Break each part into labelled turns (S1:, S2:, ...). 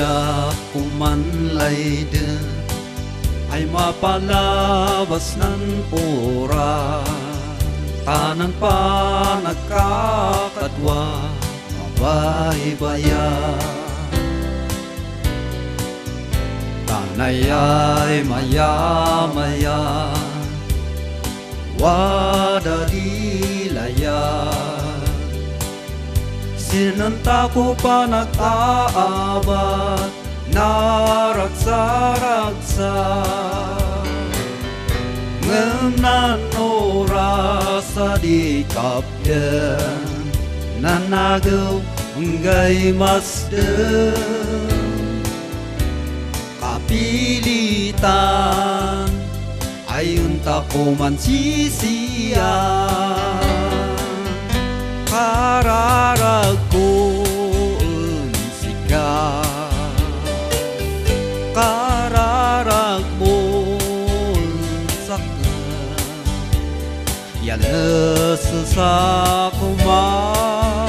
S1: Adiya kumanlay din ay mapalabas ng oras. Tanan pa nagkakadwa, mabay-baya. Tanayay maya-maya, wada dilaya. Sinanta ko pa nag-aabat, naragsa-ragsa. Ngenan oras sa di kapten, nanagaw enggay masden. Kapilitan, ayun ta ko man sisiyan. Kararagkoon sika, kararagmoon saka. Yalas sa kumar,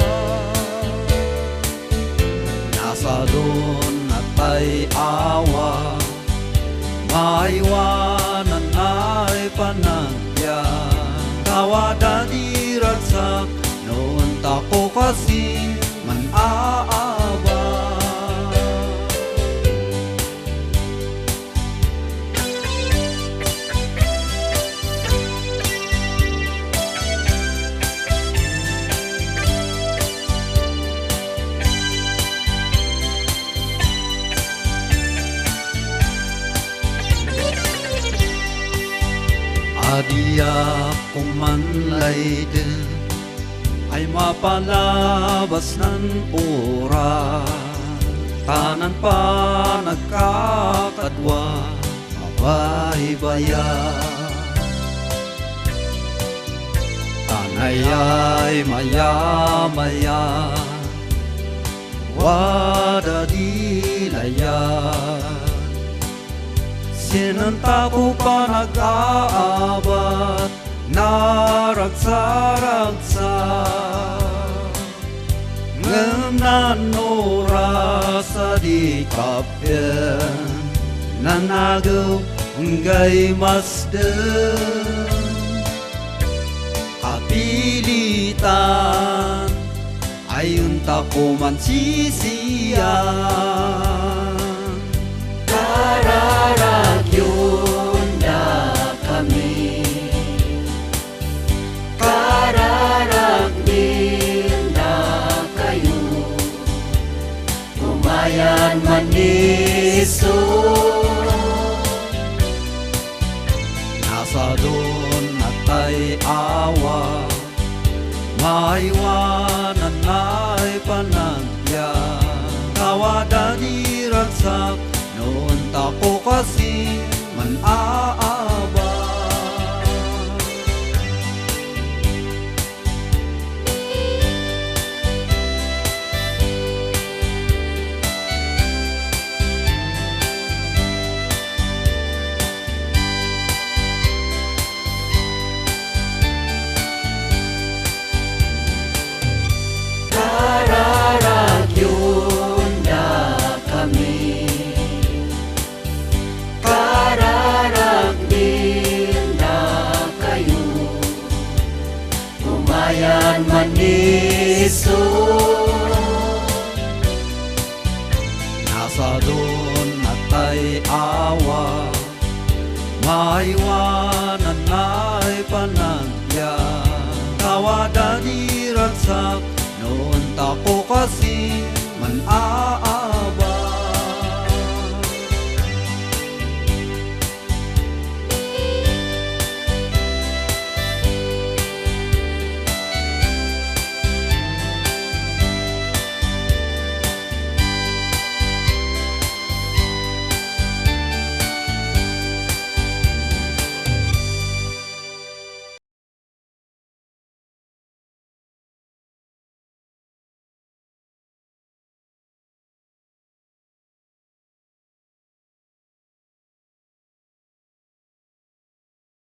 S1: nasa doon natay awa, maiwanan ay panagya. Kawadan iragsak, noon tako kasi man-aaba. Adiya kumanlay din ay mapalabas ng oras. Tanan pa nagkakadwa, mabay-baya. Tanayay maya-maya, wada dilaya. Sinanta ko pa nag-aabat, naragsa-ragsa. Ngenan oras sa di kapten, nanagaw enggay masden. Kapilitan, ayun ta ko man sisiyan. Kararagyon na kami, kararagnin na kayo. Umayan man niso, nasa doon natay awa, maiwanan ay panagya. Kawadan iragsak, noon tako kasi man-aaba. Kararagyon na kami, kararagnin na kayo. Umayan man niso, nasa doon natay awa, maiwanan ay panagya. Kawadan iragsak, noon tako kasi man-aaba.